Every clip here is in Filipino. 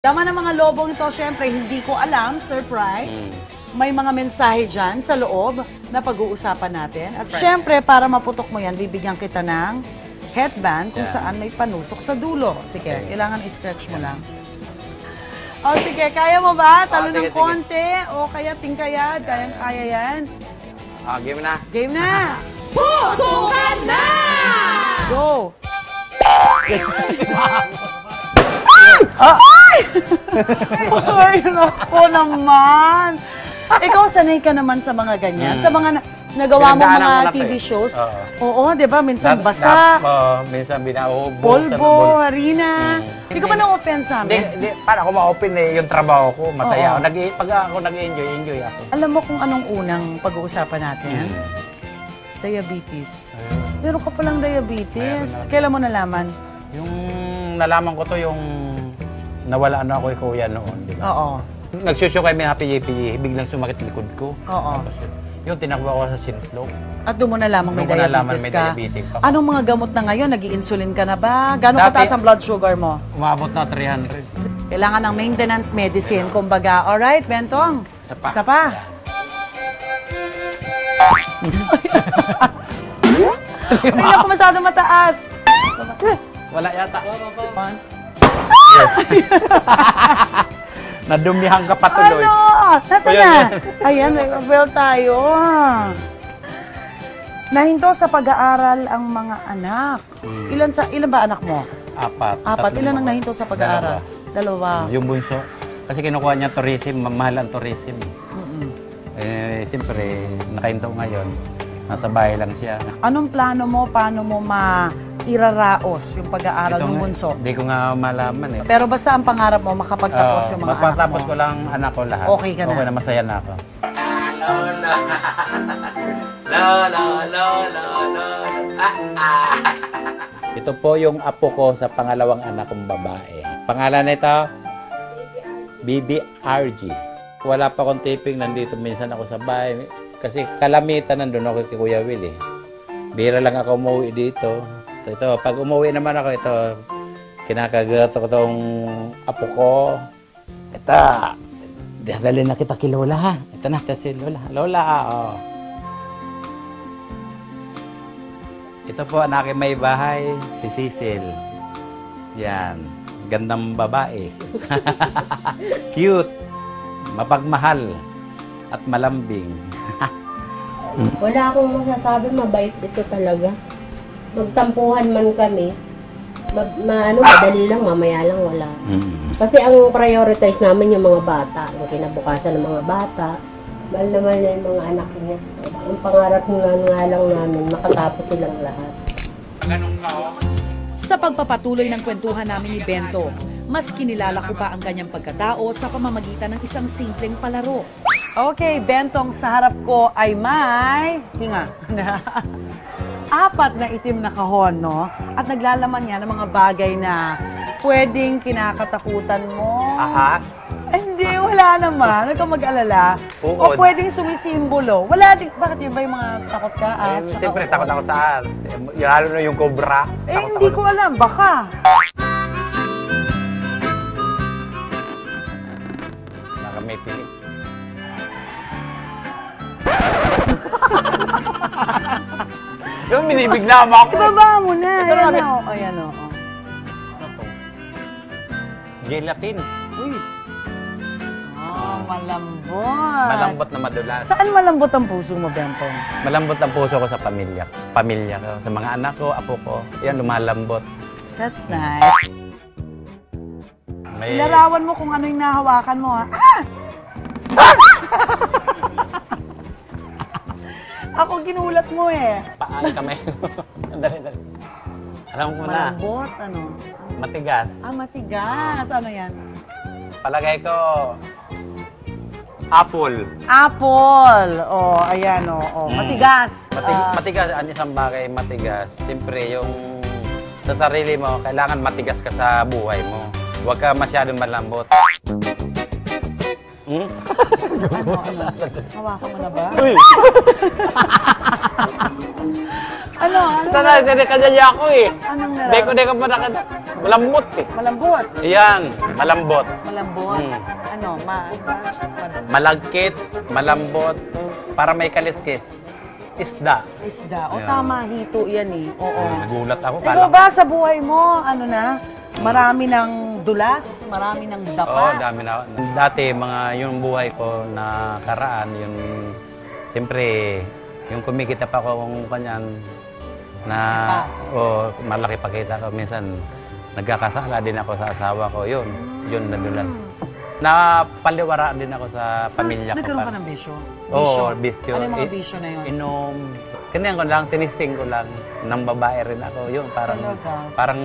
Tama ng mga lobong ito, syempre, hindi ko alam, surprise. May mga mensahe dyan sa loob na pag-uusapan natin. At syempre, para maputok mo yan, bibigyan kita ng headband kung saan may panusok sa dulo. Sige, kailangan i-stretch mo lang. O sige, kaya mo ba? Talo ng konti o kaya tingkayad? Kayang-kaya yan? Game na. Game na! Putukan na! Go! Ay! Ay, naku naman! Ikaw, sanay ka naman sa mga ganyan. Sa mga nagawa mo mga TV shows. Oo, di ba? Minsan basa. Minsan binaubo. Polvo, harina. Hindi ka ba na-offense sa amin? Hindi, para ako ma-open yung trabaho ko. Masaya ako. Pag ako nag-enjoy ako. Alam mo kung anong unang pag-uusapan natin? Diabetes. Meron ka palang diabetes. Kailan mo nalaman? Yung nalaman ko to yung nawala ako kay kuya noon. Di ba? Oo. Nagsusyo kami happy biglang sumakit likod ko. Oo. Yung tinakbo ako sa sinflow. At doon mo na lamang may diabetes ka. Diabetes. Anong mga gamot na ngayon? Nag-i-insulin ka na ba? Gano'ng kataas ang blood sugar mo? Umabot na 300. Kailangan ng maintenance medicine. Kumbaga, alright, Bentong. Isa pa. Ay, naku, masyado mataas. Wala yata. Nadumihan ka pa tuloy. Ano? Nasaan na? Ayan, may well tayo. Nahinto sa pag-aaral ang mga anak. Ilan ba anak mo? Apat. Ilan ang nahinto sa pag-aaral? Dalawa. Yung bunso. Kasi kinukuha niya tourism, mahal ang tourism. Siyempre, nakahinto ngayon. Nasa bahay lang siya. Anong plano mo? Paano mo mairaraos yung pag-aaral ng bunso? Hindi ko nga malaman eh. Pero basta ang pangarap mo, makapagtapos yung mga anak mo. Mapatapos ko lang anak ko lahat. Okay ka na? Okay na, masaya na ako. Ito po yung apo ko sa pangalawang anak kong babae. Pangalan nito, BBRG. Wala pa akong taping, nandito minsan ako sa bahay. Kasi kalamitan nandun ako kay Kuya Will eh. Bihira lang ako umuwi dito. So ito, pag umuwi naman ako, ito, kinakagato ko itong apo ko. Ito, dadalhin na kita kay Lola ha. Ito na, si Lola. Lola, oh. Ito po ang aking may bahay, si Cecil. Yan, gandang babae. Cute, mapagmahal, at malambing. Wala akong masasabi, mabait ito talaga. Magtampuhan man kami, madali lang, mamaya lang wala. Kasi ang prioritize namin yung mga bata, yung kinabukasan ng mga bata. Mahal naman na yung mga anak niya. Ang pangarap nga lang namin, makatapos silang lahat. Sa pagpapatuloy ng kwentuhan namin ni Bento, mas kinilala ko pa ang kanyang pagkatao sa pamamagitan ng isang simpleng palaro. Okay, Bentong, sa harap ko ay may... Hinga. 4 na itim na kahon, no? At naglalaman niya ng mga bagay na pwedeng kinakatakutan mo. Ahas? Ay, hindi, wala naman. Huwag kang mag-alala. O Uod. pwedeng sumisimbolo. Wala din. Bakit yun ba yung mga takot ka? Siyempre, takot ako sa ahas. Lalo na yung cobra. Eh, hindi ko alam. Baka. Baka may piling. Yung minibigla mo ako. Ibaba mo na. Ito Ayan na, o. Ayan o. Gelatin. Uy. Oh, malambot. Malambot na madulas. Saan malambot ang puso mo, Bentong? Malambot ang puso ko sa pamilya. Pamilya ko. Sa mga anak ko, apo ko. Yan, lumalambot. That's nice. May... Ilarawan mo kung ano yung nahawakan mo, ha? Ako ginulat mo eh. Paano kamay? Dali. Alam ko na. Malambot, ano? Matigas. Matigas. Ano yan? Palagay ko, apple. Apple. Oh, ayan, oh. Matigas. Matigas, ang isang bagay matigas. Siyempre, yung sa sarili mo, kailangan matigas ka sa buhay mo. Huwag ka masyadong malambot. Ano? Hawakan mo na ba? Uy! Ano? Sana, kanya ako eh. Anong nararamdaman? Deko pa nakita. Malambot eh. Malambot. Yan, malambot. Malambot. Mm. Ano, Malagkit, malambot, para may kaliskis. Isda. isda. O Ayan. tama, hito yan eh. Oo. Nagulat ako. Ikaw ba sa buhay mo, ano na, marami ng dulas, marami ng Oo, dapa? dami na. Dati, yung buhay ko na karaan, siyempre, yung kumikita pa ko kung kanyan, na, malaki pa kita ko. Minsan, nagkakasala din ako sa asawa ko. Yun nadulas. Napaliwara din ako sa pamilya ko. Nagkaroon ka ng bisyo? Oo, bisyo. Ano yung mga bisyo na yun? Inom. Ganyan ko lang, tinisting ko lang. Nang babae rin ako. Yun, parang,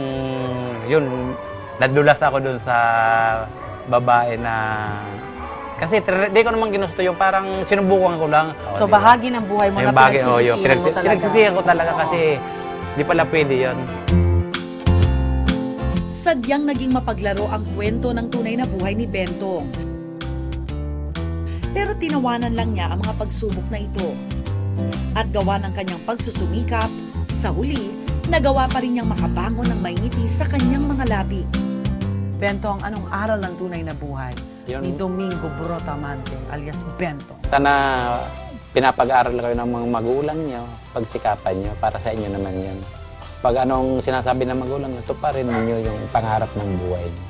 yun, nadulas ako dun sa babae na, kasi di ko naman ginusto yung parang sinubukan ko lang. So, bahagi ng buhay mo na pinagsisisihan mo talaga. Pinagsisisihan ko talaga kasi di pala pwede yun. Sadyang naging mapaglaro ang kwento ng tunay na buhay ni Bentong. Pero tinawanan lang niya ang mga pagsubok na ito. At gawa ng kanyang pagsusumikap, sa huli, nagawa pa rin niyang makabangon ng may ngiti sa kanyang mga labi. Bentong, anong aral ng tunay na buhay ni Domingo Brotamante alias Bentong? Sana pinapag-aaral kayo ng mga magulang nyo, pagsikapan nyo, para sa inyo naman yun. Pag anong sinasabi ng magulang nyo, tuparin ninyo yung pangarap ng buhay nyo.